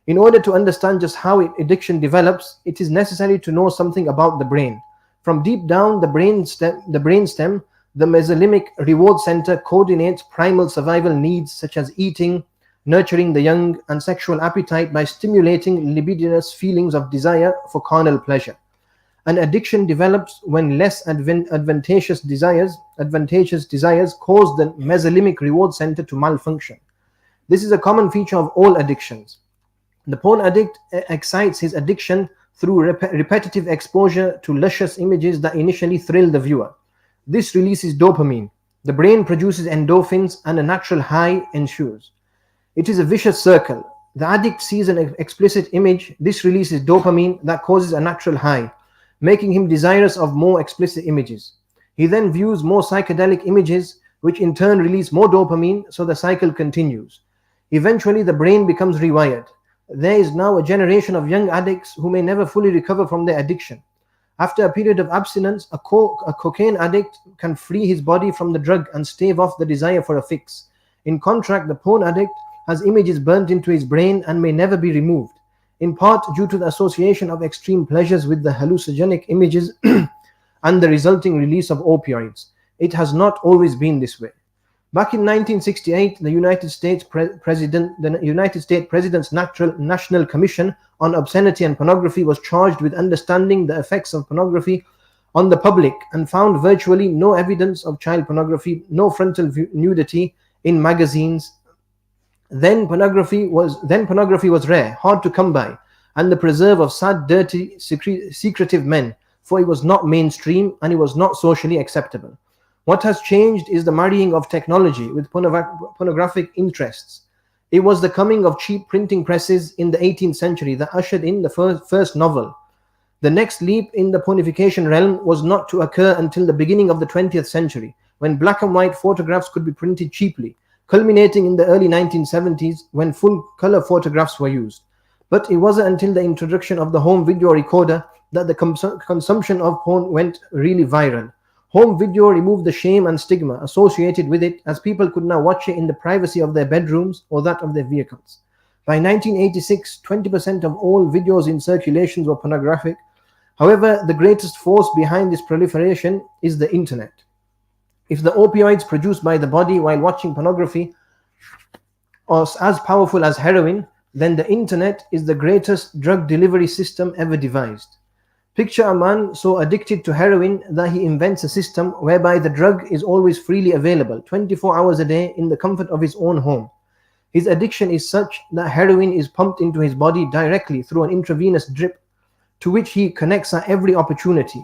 In order to understand just how addiction develops, it is necessary to know something about the brain. From deep down the brainstem, the mesolimbic reward center coordinates primal survival needs such as eating, nurturing the young, and sexual appetite by stimulating libidinous feelings of desire for carnal pleasure. An addiction develops when less advantageous desires cause the mesolimbic reward center to malfunction. This is a common feature of all addictions. The porn addict excites his addiction through repetitive exposure to luscious images that initially thrill the viewer. This releases dopamine. The brain produces endorphins and a natural high ensues. It is a vicious circle. The addict sees an explicit image. This releases dopamine that causes a natural high, making him desirous of more explicit images. He then views more psychedelic images, which in turn release more dopamine, so the cycle continues. Eventually, the brain becomes rewired. There is now a generation of young addicts who may never fully recover from their addiction. After a period of abstinence, a cocaine addict can free his body from the drug and stave off the desire for a fix. In contrast, the porn addict has images burnt into his brain and may never be removed, in part due to the association of extreme pleasures with the hallucinogenic images and the resulting release of opioids. It has not always been this way. Back in 1968, the United States President's National Commission on Obscenity and Pornography was charged with understanding the effects of pornography on the public and found virtually no evidence of child pornography, no frontal nudity in magazines. Then pornography was rare, hard to come by, and the preserve of sad, dirty, secretive men, for it was not mainstream and it was not socially acceptable. What has changed is the marrying of technology with pornographic interests. It was the coming of cheap printing presses in the 18th century that ushered in the first novel. The next leap in the pornification realm was not to occur until the beginning of the 20th century, when black and white photographs could be printed cheaply, culminating in the early 1970s when full color photographs were used. But it wasn't until the introduction of the home video recorder that the consumption of porn went really viral. Home video removed the shame and stigma associated with it, as people could now watch it in the privacy of their bedrooms or that of their vehicles. By 1986, 20% of all videos in circulation were pornographic. However, the greatest force behind this proliferation is the internet. If the opioids produced by the body while watching pornography are as powerful as heroin, then the internet is the greatest drug delivery system ever devised. Picture a man so addicted to heroin that he invents a system whereby the drug is always freely available, 24 hours a day, in the comfort of his own home. His addiction is such that heroin is pumped into his body directly through an intravenous drip, to which he connects at every opportunity.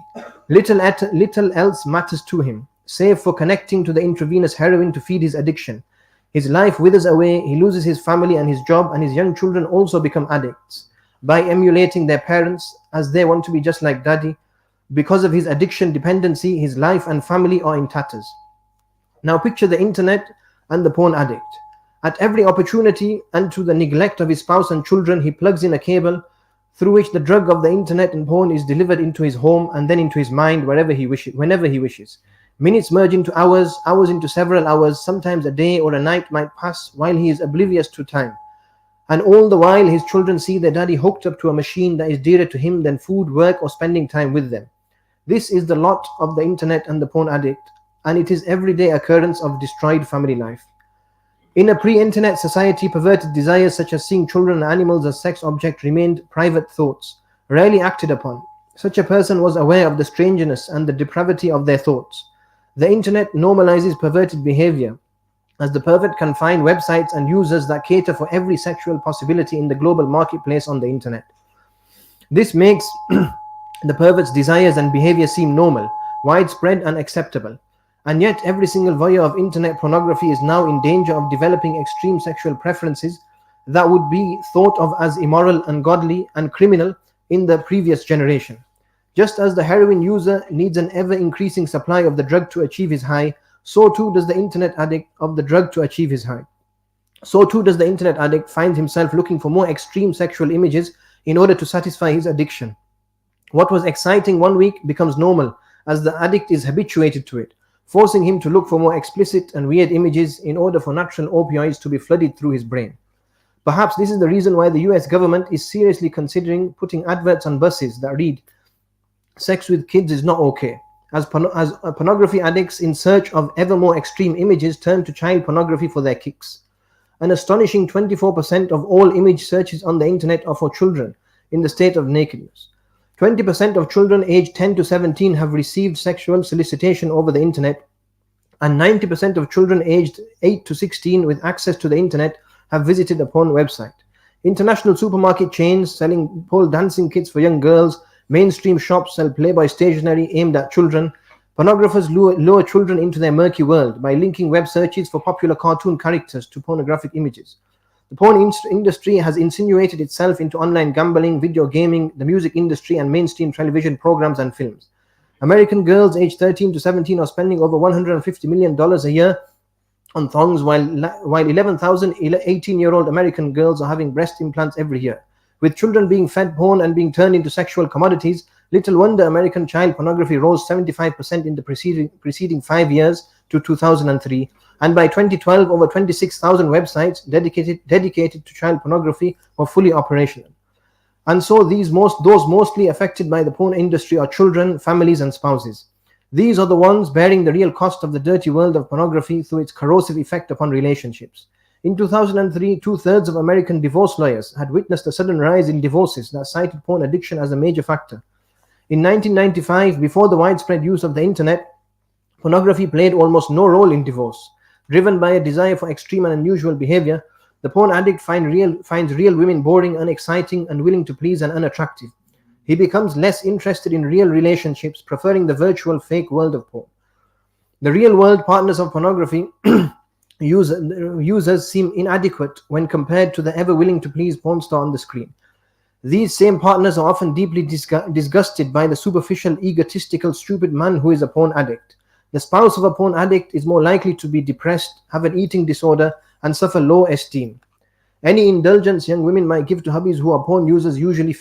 Little else matters to him, save for connecting to the intravenous heroin to feed his addiction. His life withers away, he loses his family and his job, and his young children also become addicts. By emulating their parents, as they want to be just like daddy, because of his addiction dependency, his life and family are in tatters. Now picture the internet and the porn addict. At every opportunity, and to the neglect of his spouse and children, he plugs in a cable through which the drug of the internet and porn is delivered into his home and then into his mind whenever he wishes. Minutes merge into hours, hours into several hours, sometimes a day or a night might pass while he is oblivious to time. And all the while his children see their daddy hooked up to a machine that is dearer to him than food, work, or spending time with them. This is the lot of the internet and the porn addict, and it is everyday occurrence of destroyed family life. In a pre-internet society, perverted desires such as seeing children and animals as sex objects remained private thoughts, rarely acted upon. Such a person was aware of the strangeness and the depravity of their thoughts. The internet normalizes perverted behavior, as the pervert can find websites and users that cater for every sexual possibility in the global marketplace on the internet. This makes the pervert's desires and behavior seem normal, widespread and acceptable. And yet every single voyeur of internet pornography is now in danger of developing extreme sexual preferences that would be thought of as immoral, ungodly, and criminal in the previous generation. Just as the heroin user needs an ever-increasing supply of the drug to achieve his high, so too does the internet addict of the drug to achieve his high. So too does the internet addict find himself looking for more extreme sexual images in order to satisfy his addiction. What was exciting one week becomes normal as the addict is habituated to it, forcing him to look for more explicit and weird images in order for natural opioids to be flooded through his brain. Perhaps this is the reason why the US government is seriously considering putting adverts on buses that read, "Sex with kids is not okay," as pornography addicts in search of ever more extreme images turn to child pornography for their kicks. An astonishing 24% of all image searches on the internet are for children in the state of nakedness. 20% of children aged 10 to 17 have received sexual solicitation over the internet, and 90% of children aged 8 to 16 with access to the internet have visited a porn website. International supermarket chains selling pole dancing kits for young girls, mainstream shops sell Playboy stationery aimed at children. Pornographers lure children into their murky world by linking web searches for popular cartoon characters to pornographic images. The porn industry has insinuated itself into online gambling, video gaming, the music industry, and mainstream television programs and films. American girls aged 13 to 17 are spending over $150 million a year on thongs, while 11,000 18-year-old American girls are having breast implants every year. With children being fed porn and being turned into sexual commodities, little wonder American child pornography rose 75% in the preceding 5 years to 2003. And by 2012, over 26,000 websites dedicated to child pornography were fully operational. And so those mostly affected by the porn industry are children, families, and spouses. These are the ones bearing the real cost of the dirty world of pornography through its corrosive effect upon relationships. In 2003, 2/3 of American divorce lawyers had witnessed a sudden rise in divorces that cited porn addiction as a major factor. In 1995, before the widespread use of the internet, pornography played almost no role in divorce. Driven by a desire for extreme and unusual behavior, the porn addict finds real women boring, unexciting, unwilling to please, and unattractive. He becomes less interested in real relationships, preferring the virtual fake world of porn. The real world partners of pornography users seem inadequate when compared to the ever willing to please porn star on the screen. These same partners are often deeply disgusted by the superficial, egotistical, stupid man who is a porn addict. The spouse of a porn addict is more likely to be depressed, have an eating disorder, and suffer low esteem. Any indulgence young women might give to hubbies who are porn users usually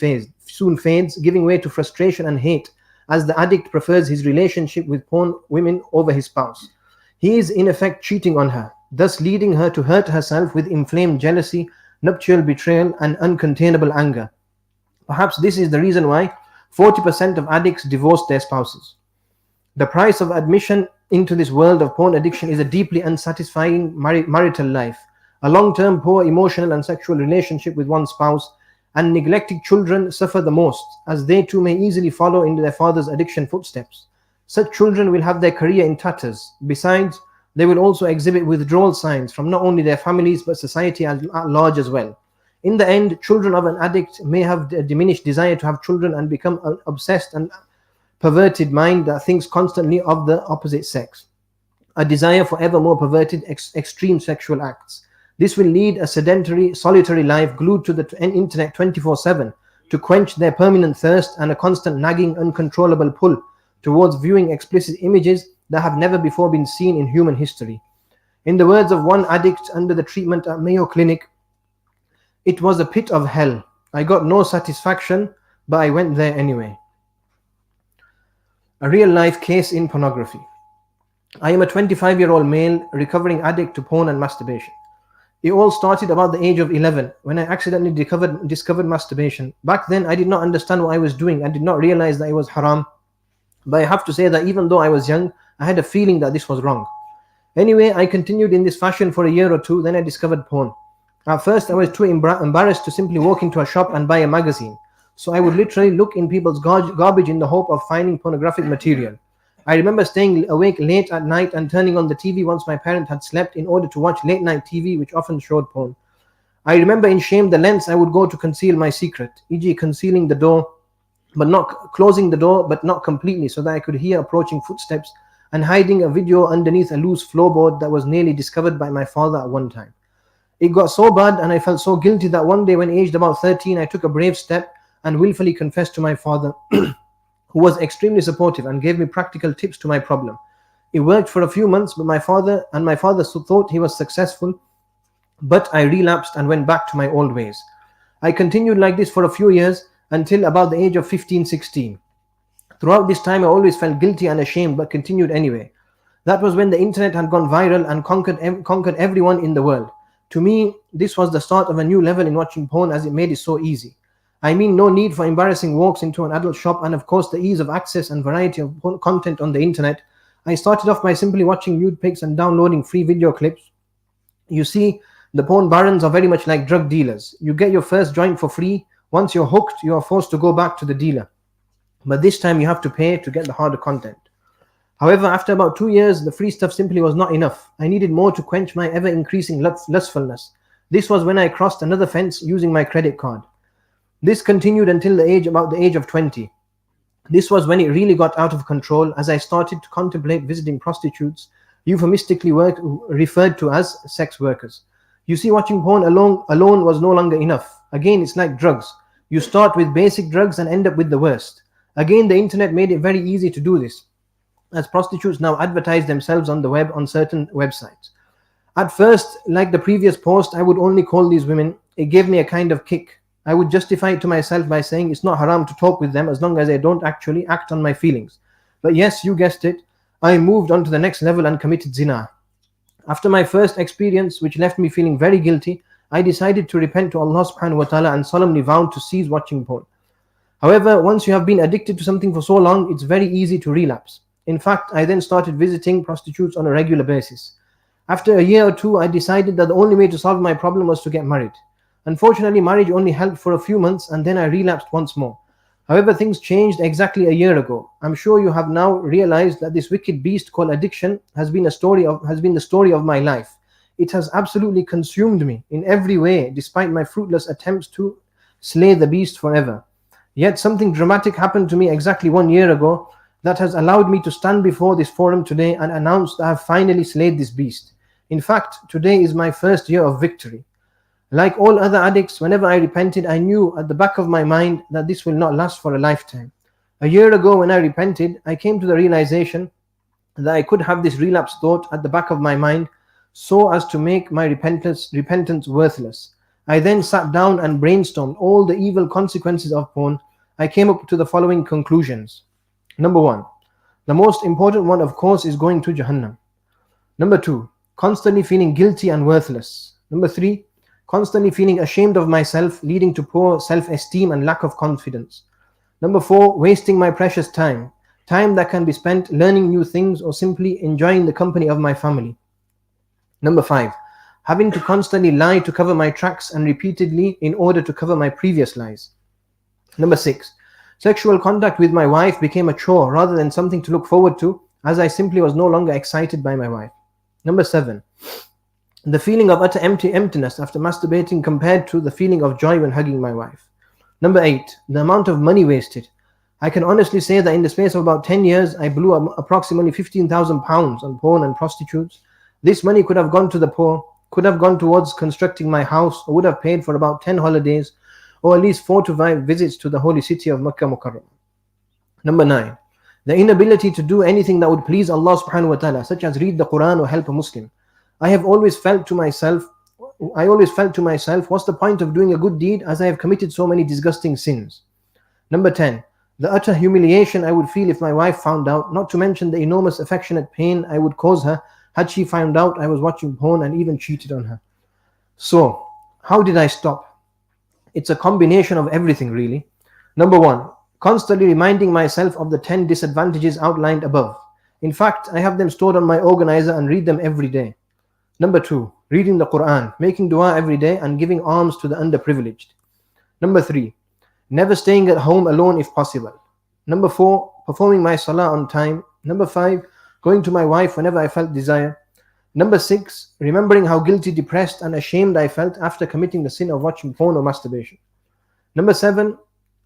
soon fades, giving way to frustration and hate, as the addict prefers his relationship with porn women over his spouse. He is in effect cheating on her, thus leading her to hurt herself with inflamed jealousy, nuptial betrayal, and uncontainable anger. Perhaps this is the reason why 40% of addicts divorce their spouses. The price of admission into this world of porn addiction is a deeply unsatisfying marital life, a long-term poor emotional and sexual relationship with one spouse, and neglected children suffer the most, as they too may easily follow in their father's addiction footsteps. Such children will have their career in tatters. Besides, they will also exhibit withdrawal signs from not only their families but society at large as well. In the end, children of an addict may have a diminished desire to have children and become an obsessed and perverted mind that thinks constantly of the opposite sex, a desire for ever more perverted extreme sexual acts. This will lead a sedentary, solitary life glued to the internet 24/7 to quench their permanent thirst and a constant nagging, uncontrollable pull towards viewing explicit images that have never before been seen in human history. In the words of one addict under the treatment at Mayo Clinic, "It was a pit of hell. I got no satisfaction, but I went there anyway." A real-life case in pornography. I am a 25-year-old male recovering addict to porn and masturbation. It all started about the age of 11 when I accidentally discovered masturbation. Back then, I did not understand what I was doing and did not realize that it was haram. But I have to say that even though I was young, I had a feeling that this was wrong. Anyway, I continued in this fashion for a year or two, then I discovered porn. At first, I was too embarrassed to simply walk into a shop and buy a magazine. So I would literally look in people's garbage in the hope of finding pornographic material. I remember staying awake late at night and turning on the TV once my parent had slept in order to watch late night TV, which often showed porn. I remember in shame the lengths I would go to conceal my secret, e.g. concealing the door, but not closing the door, but not completely, so that I could hear approaching footsteps, and hiding a video underneath a loose floorboard that was nearly discovered by my father at one time. It got so bad and I felt so guilty that one day when aged about 13, I took a brave step and willfully confessed to my father, who was extremely supportive and gave me practical tips to my problem. It worked for a few months, but my father thought he was successful, but I relapsed and went back to my old ways. I continued like this for a few years, until about the age of 15, 16. Throughout this time, I always felt guilty and ashamed, but continued anyway. That was when the internet had gone viral and conquered everyone in the world. To me, this was the start of a new level in watching porn, as it made it so easy. I mean, no need for embarrassing walks into an adult shop, and of course the ease of access and variety of content on the internet. I started off by simply watching nude pics and downloading free video clips. You see, the porn barons are very much like drug dealers. You get your first joint for free. Once you're hooked, you are forced to go back to the dealer. But this time you have to pay to get the harder content. However, after about 2 years, the free stuff simply was not enough. I needed more to quench my ever-increasing lustfulness. This was when I crossed another fence using my credit card. This continued until about the age of 20. This was when it really got out of control, as I started to contemplate visiting prostitutes, euphemistically referred to as sex workers. You see, watching porn alone was no longer enough. Again, it's like drugs. You start with basic drugs and end up with the worst. Again, the internet made it very easy to do this, as prostitutes now advertise themselves on the web on certain websites. At first, like the previous post, I would only call these women. It gave me a kind of kick. I would justify it to myself by saying it's not haram to talk with them as long as I don't actually act on my feelings. But yes, you guessed it, I moved on to the next level and committed zina. After my first experience, which left me feeling very guilty, I decided to repent to Allah subhanahu wa ta'ala and solemnly vowed to cease watching porn. However, once you have been addicted to something for so long, it's very easy to relapse. In fact, I then started visiting prostitutes on a regular basis. After a year or two, I decided that the only way to solve my problem was to get married. Unfortunately, marriage only helped for a few months and then I relapsed once more. However, things changed exactly a year ago. I'm sure you have now realized that this wicked beast called addiction has been the story of my life. It has absolutely consumed me in every way, despite my fruitless attempts to slay the beast forever. Yet something dramatic happened to me exactly 1 year ago that has allowed me to stand before this forum today and announce that I have finally slayed this beast. In fact, today is my first year of victory. Like all other addicts, whenever I repented, I knew at the back of my mind that this will not last for a lifetime. A year ago when I repented, I came to the realization that I could have this relapse thought at the back of my mind so as to make my repentance worthless. I then sat down and brainstormed all the evil consequences of porn. I came up to the following conclusions. Number 1, the most important one, of course, is going to Jahannam. Number 2, constantly feeling guilty and worthless. Number 3, constantly feeling ashamed of myself, leading to poor self-esteem and lack of confidence. Number 4, wasting my precious time that can be spent learning new things or simply enjoying the company of my family. Number 5, having to constantly lie to cover my tracks and repeatedly in order to cover my previous lies. Number 6, sexual contact with my wife became a chore rather than something to look forward to, as I simply was no longer excited by my wife. Number 7, the feeling of utter emptiness after masturbating compared to the feeling of joy when hugging my wife. Number 8, the amount of money wasted. I can honestly say that in the space of about 10 years, I blew approximately £15,000 on porn and prostitutes. This money could have gone to the poor, could have gone towards constructing my house, or would have paid for about 10 holidays, or at least 4 to 5 visits to the holy city of Makkah Mukarram. Number 9, the inability to do anything that would please Allah subhanahu wa ta'ala, such as read the Quran or help a Muslim. I always felt to myself, what's the point of doing a good deed as I have committed so many disgusting sins? Number 10, the utter humiliation I would feel if my wife found out, not to mention the enormous affectionate pain I would cause her had she found out I was watching porn and even cheated on her. So, how did I stop? It's a combination of everything really. Number 1, constantly reminding myself of the 10 disadvantages outlined above. In fact, I have them stored on my organizer and read them every day. Number 2, reading the Quran, making dua every day and giving alms to the underprivileged. Number 3, never staying at home alone if possible. Number 4, performing my salah on time. Number 5, going to my wife whenever I felt desire. Number 6, remembering how guilty, depressed and ashamed I felt after committing the sin of watching porn or masturbation. Number 7,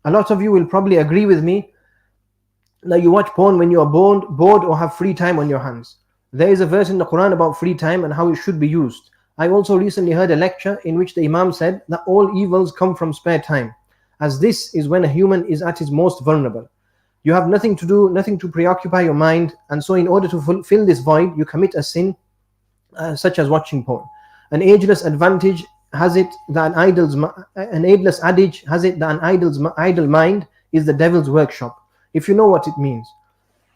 a lot of you will probably agree with me that you watch porn when you are bored or have free time on your hands. There is a verse in the Quran about free time and how it should be used. I also recently heard a lecture in which the Imam said that all evils come from spare time, as this is when a human is at his most vulnerable. You have nothing to do, nothing to preoccupy your mind, and so in order to fulfill this void, you commit a sin such as watching porn. An ageless advantage has it that an aidless adage has it that an idle mind is the devil's workshop. If you know what it means.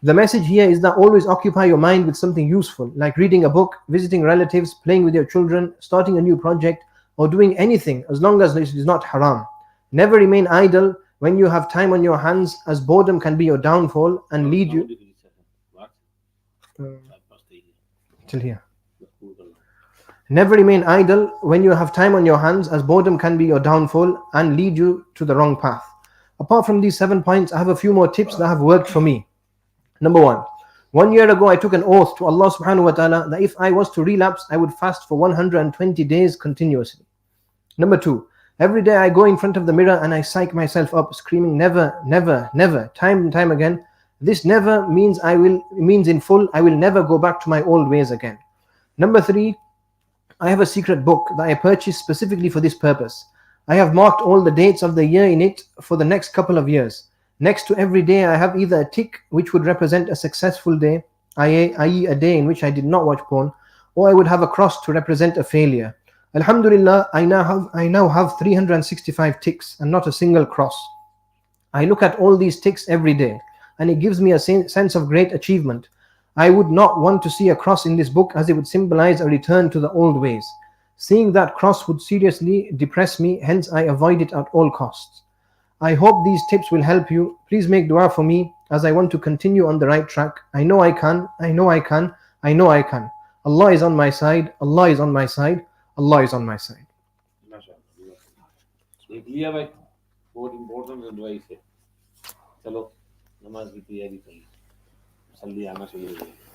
The message here is that always occupy your mind with something useful, like reading a book, visiting relatives, playing with your children, starting a new project, or doing anything as long as it is not haram. Never remain idle when you have time on your hands, as boredom can be your downfall and lead you till here. Never remain idle when you have time on your hands, as boredom can be your downfall and lead you to the wrong path. Apart from these 7 points, I have a few more tips that have worked for me. Number 1 year ago I took an oath to Allah subhanahu wa ta'ala that if I was to relapse, I would fast for 120 days continuously. Number 2, every day I go in front of the mirror and I psych myself up, screaming never, never, never, time and time again. This never means in full, I will never go back to my old ways again. Number 3, I have a secret book that I purchased specifically for this purpose. I have marked all the dates of the year in it for the next couple of years. Next to every day I have either a tick which would represent a successful day, i.e. a day in which I did not watch porn, or I would have a cross to represent a failure. Alhamdulillah, I now have 365 ticks and not a single cross. I look at all these ticks every day and it gives me a sense of great achievement. I would not want to see a cross in this book, as it would symbolize a return to the old ways. Seeing that cross would seriously depress me, hence I avoid it at all costs. I hope these tips will help you. Please make dua for me, as I want to continue on the right track. I know I can, I know I can, I know I can. Allah is on my side, Allah is on my side, Allah is on my side. देख लिया भाई, बहुत important advice है. चलो नमाज की तैयारी करिए, जल्दी आना शुरू हो जाए.